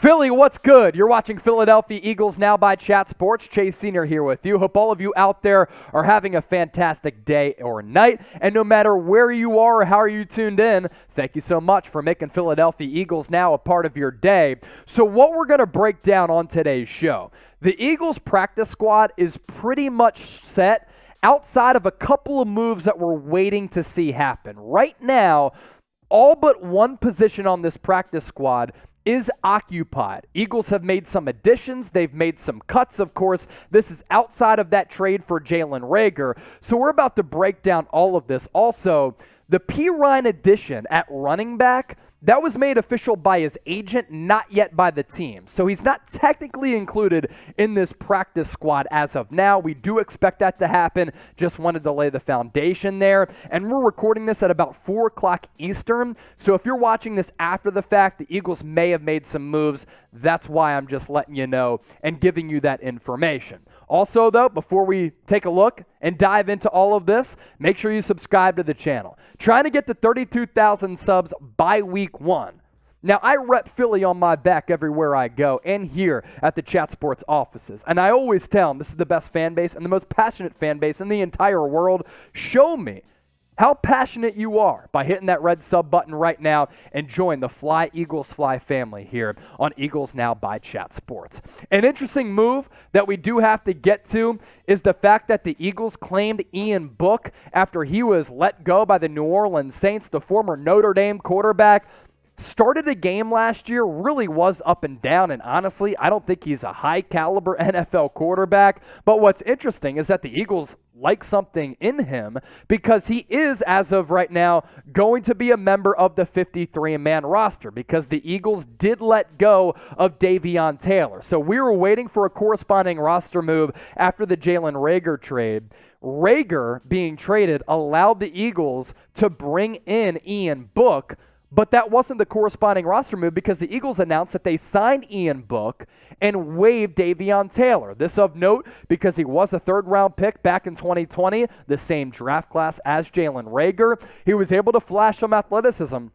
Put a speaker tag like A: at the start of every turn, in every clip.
A: Philly, what's good? You're watching Philadelphia Eagles Now by Chat Sports. Chase Senior here with you. Hope all of you out there are having a fantastic day or night. And no matter where you are or how you tuned in, thank you so much for making Philadelphia Eagles Now a part of your day. So what we're going to break down on today's show, the Eagles practice squad is pretty much set outside of a couple of moves that we're waiting to see happen. Right now, all but one position on this practice squad is occupied. Eagles have made some additions. They've made some cuts, of course. This is outside of that trade for Jalen Reagor. So we're about to break down all of this. Also, the Perine addition at running back, that was made official by his agent, not yet by the team. So he's not technically included in this practice squad as of now. We do expect that to happen. Just wanted to lay the foundation there. And we're recording this at about 4 o'clock Eastern. So if you're watching this after the fact, the Eagles may have made some moves. That's why I'm just letting you know and giving you that information. Also, though, before we take a look and dive into all of this, make sure you subscribe to the channel. Trying to get to 32,000 subs by week 1. Now, I rep Philly on my back everywhere I go and here at the Chat Sports offices. And I always tell them this is the best fan base and the most passionate fan base in the entire world. Show me how passionate you are by hitting that red sub button right now and join the Fly Eagles Fly family here on Eagles Now by Chat Sports. An interesting move that we do have to get to is the fact that the Eagles claimed Ian Book after he was let go by the New Orleans Saints, the former Notre Dame quarterback. Started a game last year, really was up and down, and honestly, I don't think he's a high-caliber NFL quarterback. But what's interesting is that the Eagles like something in him because he is, as of right now, going to be a member of the 53-man roster because the Eagles did let go of Deon Taylor. So we were waiting for a corresponding roster move after the Jalen Reagor trade. Reagor being traded allowed the Eagles to bring in Ian Book, but that wasn't the corresponding roster move because the Eagles announced that they signed Ian Book and waived Deon Taylor. This of note because he was a third-round pick back in 2020, the same draft class as Jalen Reagor. He was able to flash some athleticism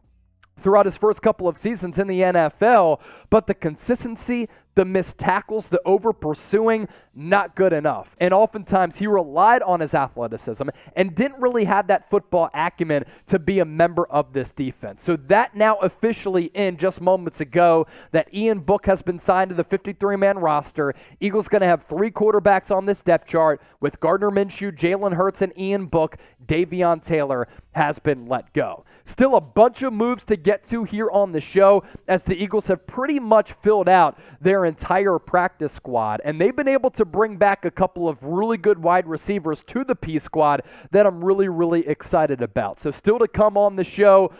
A: throughout his first couple of seasons in the NFL, but the consistency, the missed tackles, the over-pursuing, not good enough. And oftentimes he relied on his athleticism and didn't really have that football acumen to be a member of this defense. So that now officially in just moments ago that Ian Book has been signed to the 53-man roster. Eagles going to have 3 quarterbacks on this depth chart with Gardner Minshew, Jalen Hurts, and Ian Book. Deon Taylor has been let go. Still a bunch of moves to get to here on the show as the Eagles have pretty much filled out their entire practice squad, and they've been able to bring back a couple of really good wide receivers to the P squad that I'm really excited about. So still to come on the show,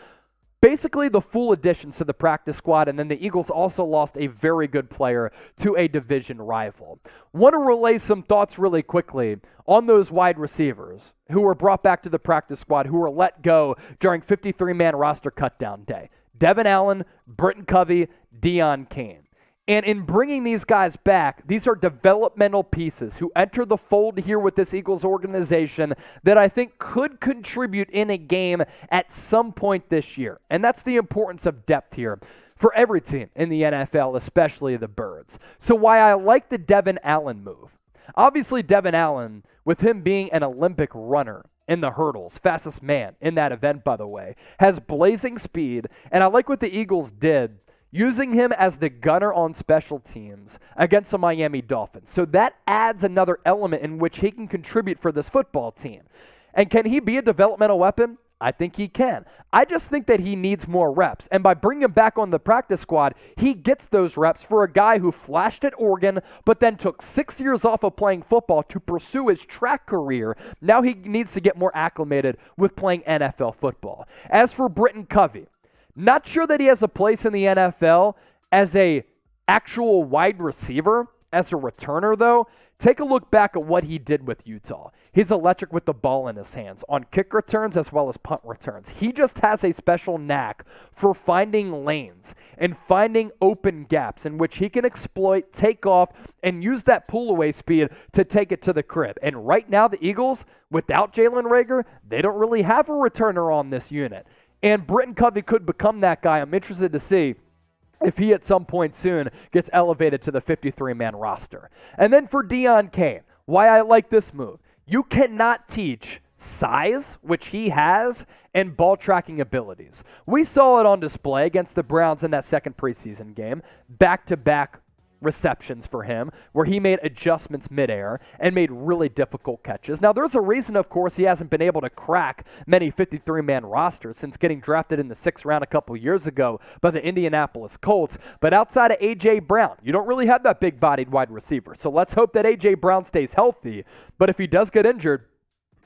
A: basically the full additions to the practice squad, and then the Eagles also lost a very good player to a division rival. Want to relay some thoughts really quickly on those wide receivers who were brought back to the practice squad, who were let go during 53-man roster cutdown day. Devon Allen, Britain Covey, Deon Cain. And in bringing these guys back, these are developmental pieces who enter the fold here with this Eagles organization that I think could contribute in a game at some point this year. And that's the importance of depth here for every team in the NFL, especially the Birds. So why I like the Devon Allen move. Obviously, Devon Allen, with him being an Olympic runner in the hurdles, fastest man in that event, by the way, has blazing speed. And I like what the Eagles did using him as the gunner on special teams against the Miami Dolphins. So that adds another element in which he can contribute for this football team. And can he be a developmental weapon? I think he can. I just think that he needs more reps. And by bringing him back on the practice squad, he gets those reps for a guy who flashed at Oregon, but then took 6 years off of playing football to pursue his track career. Now he needs to get more acclimated with playing NFL football. As for Britain Covey, not sure that he has a place in the NFL as a actual wide receiver, as a returner though. Take a look back at what he did with Utah. He's electric with the ball in his hands on kick returns as well as punt returns. He just has a special knack for finding lanes and finding open gaps in which he can exploit, take off, and use that pull-away speed to take it to the crib. And right now the Eagles, without Jalen Reagor, they don't really have a returner on this unit. And Britain Covey could become that guy. I'm interested to see if he at some point soon gets elevated to the 53-man roster. And then for Deon Cain, why I like this move. You cannot teach size, which he has, and ball tracking abilities. We saw it on display against the Browns in that second preseason game, back-to-back receptions for him, where he made adjustments midair and made really difficult catches. Now, there's a reason, of course, he hasn't been able to crack many 53-man rosters since getting drafted in the 6th round a couple years ago by the Indianapolis Colts. But outside of A.J. Brown, you don't really have that big-bodied wide receiver. So let's hope that A.J. Brown stays healthy. But if he does get injured,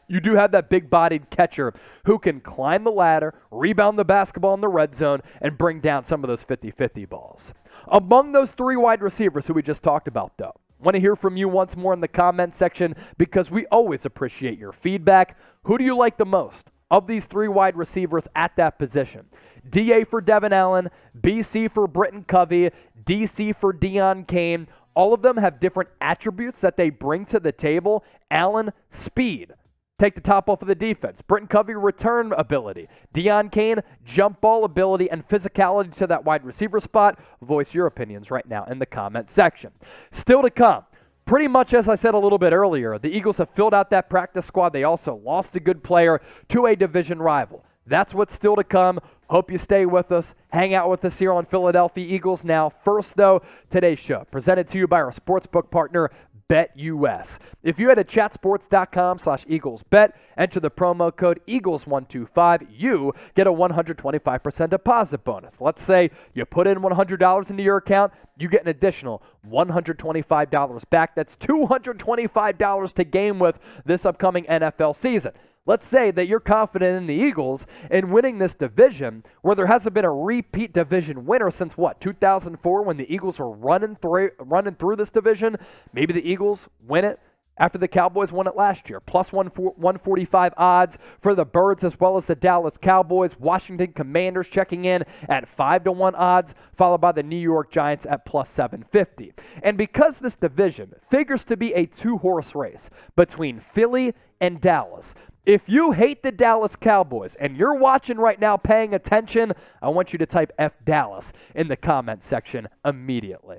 A: you do have that big-bodied catcher who can climb the ladder, rebound the basketball in the red zone, and bring down some of those 50-50 balls. Among those 3 wide receivers who we just talked about, though, want to hear from you once more in the comment section because we always appreciate your feedback. Who do you like the most of these 3 wide receivers at that position? DA for Devon Allen, BC for Britain Covey, DC for Deon Cain. All of them have different attributes that they bring to the table. Allen, speed. Take the top off of the defense. Britain Covey, return ability. Deon Cain, jump ball ability and physicality to that wide receiver spot. Voice your opinions right now in the comment section. Still to come, pretty much as I said a little bit earlier, the Eagles have filled out that practice squad. They also lost a good player to a division rival. That's what's still to come. Hope you stay with us. Hang out with us here on Philadelphia Eagles Now. First, though, today's show presented to you by our sportsbook partner, BetUS. If you head to chatsports.com/EaglesBet, enter the promo code Eagles125, you get a 125% deposit bonus. Let's say you put in $100 into your account, you get an additional $125 back. That's $225 to game with this upcoming NFL season. Let's say that you're confident in the Eagles in winning this division where there hasn't been a repeat division winner since, 2004 when the Eagles were running through this division. Maybe the Eagles win it after the Cowboys won it last year. Plus 145 odds for the Birds as well as the Dallas Cowboys. Washington Commanders checking in at 5-1 odds, followed by the New York Giants at plus 750. And because this division figures to be a 2-horse race between Philly and Dallas, if you hate the Dallas Cowboys and you're watching right now paying attention, I want you to type F Dallas in the comment section immediately.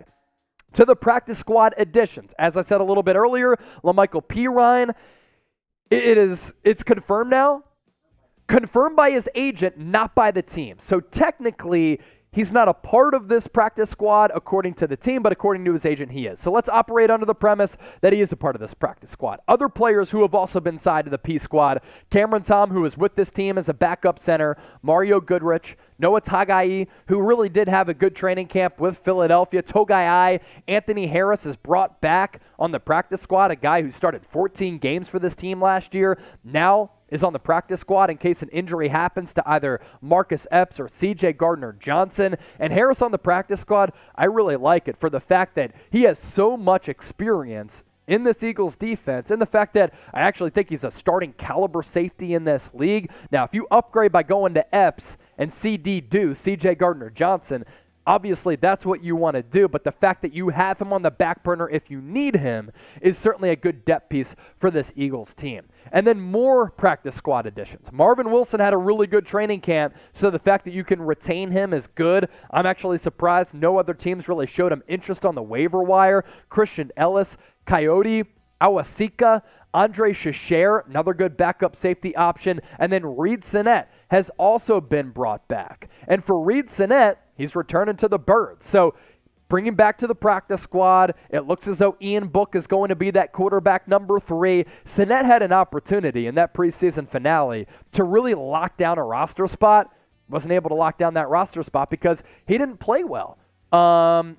A: To the practice squad additions, as I said a little bit earlier, La'Mical Perine, it's confirmed now. Confirmed by his agent, not by the team. So technically, he's not a part of this practice squad according to the team, but according to his agent, he is. So let's operate under the premise that he is a part of this practice squad. Other players who have also been signed to the P squad, Cameron Tom, who is with this team as a backup center, Mario Goodrich, Noah Togiai, who really did have a good training camp with Philadelphia, Togiai, Anthony Harris is brought back on the practice squad, a guy who started 14 games for this team last year, now is on the practice squad in case an injury happens to either Marcus Epps or C.J. Gardner-Johnson. And Harris on the practice squad, I really like it for the fact that he has so much experience in this Eagles defense and the fact that I actually think he's a starting caliber safety in this league. Now, if you upgrade by going to Epps and C.J. Gardner-Johnson, obviously, that's what you want to do, but the fact that you have him on the back burner if you need him is certainly a good depth piece for this Eagles team. And then more practice squad additions. Marvin Wilson had a really good training camp, so the fact that you can retain him is good. I'm actually surprised no other teams really showed him interest on the waiver wire. Christian Elliss, Kayode Awosika, Andre Chachere, another good backup safety option, and then Reid Sinnett has also been brought back. And for Reid Sinnett, he's returning to the Birds. So bring him back to the practice squad. It looks as though Ian Book is going to be that quarterback number 3. Sinnett had an opportunity in that preseason finale to really lock down a roster spot. Wasn't able to lock down that roster spot because he didn't play well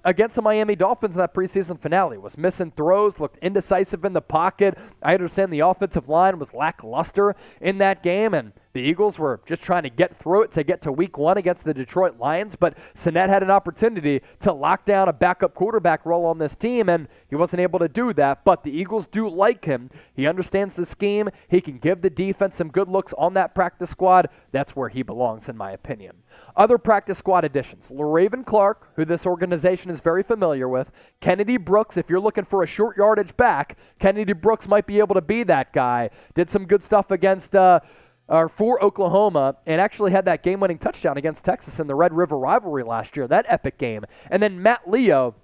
A: against the Miami Dolphins in that preseason finale. Was missing throws, looked indecisive in the pocket. I understand the offensive line was lackluster in that game, and the Eagles were just trying to get through it to get to week 1 against the Detroit Lions, but Sinnett had an opportunity to lock down a backup quarterback role on this team, and he wasn't able to do that, but the Eagles do like him. He understands the scheme. He can give the defense some good looks on that practice squad. That's where he belongs, in my opinion. Other practice squad additions, LaRaven Clark, who this organization is very familiar with, Kennedy Brooks, if you're looking for a short yardage back, Kennedy Brooks might be able to be that guy. Did some good stuff against for Oklahoma and actually had that game-winning touchdown against Texas in the Red River rivalry last year, that epic game. And then Matt Leo,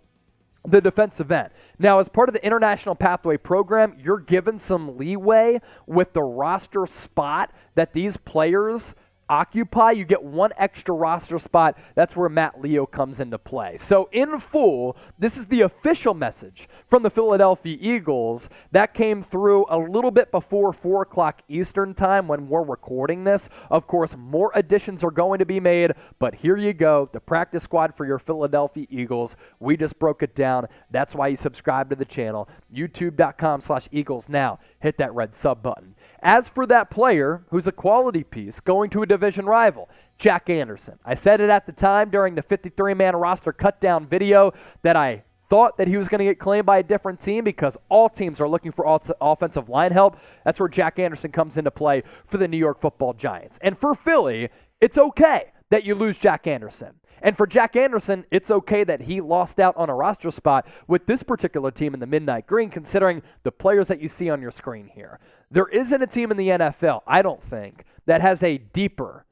A: the defensive end. Now, as part of the International Pathway Program, you're given some leeway with the roster spot that these players occupy. You get one extra roster spot. That's where Matt Leo comes into play. So in full, this is the official message from the Philadelphia Eagles that came through a little bit before 4 o'clock Eastern time when we're recording this. Of course, more additions are going to be made, but here you go, the practice squad for your Philadelphia Eagles. We just broke it down. That's why you subscribe to the channel, youtube.com/Eagles now. Hit that red sub button. As for that player who's a quality piece going to a division rival, Jack Anderson. I said it at the time during the 53-man roster cutdown video that I thought that he was going to get claimed by a different team because all teams are looking for offensive line help. That's where Jack Anderson comes into play for the New York Football Giants. And for Philly, it's okay that you lose Jack Anderson. And for Jack Anderson, it's okay that he lost out on a roster spot with this particular team in the Midnight Green, considering the players that you see on your screen here. There isn't a team in the NFL, I don't think, that has a deeper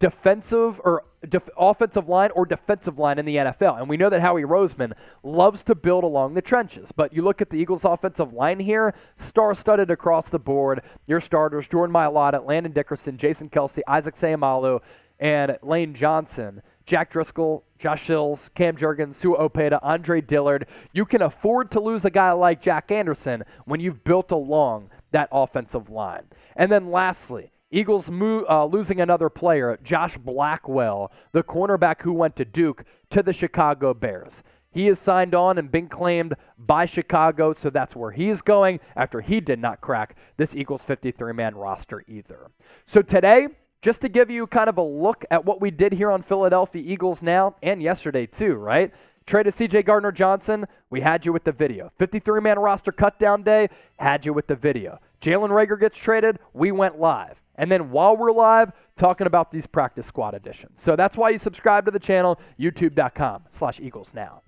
A: defensive or offensive line or defensive line in the NFL. And we know that Howie Roseman loves to build along the trenches. But you look at the Eagles' offensive line here, star-studded across the board. Your starters, Jordan Mailata, Landon Dickerson, Jason Kelsey, Isaac Seumalo, and Lane Johnson, Jack Driscoll, Josh Hills, Cam Jurgens, Sua Opeta, Andre Dillard. You can afford to lose a guy like Jack Anderson when you've built along that offensive line. And then lastly, Eagles losing another player, Josh Blackwell, the cornerback who went to Duke, to the Chicago Bears. He is signed on and been claimed by Chicago, so that's where he's going after he did not crack this Eagles 53-man roster either. So today, just to give you kind of a look at what we did here on Philadelphia Eagles Now, and yesterday too, right? Traded C.J. Gardner-Johnson, we had you with the video. 53-man roster cutdown day, had you with the video. Jalen Reagor gets traded, we went live. And then while we're live, talking about these practice squad additions. So that's why you subscribe to the channel, youtube.com/Eagles Now.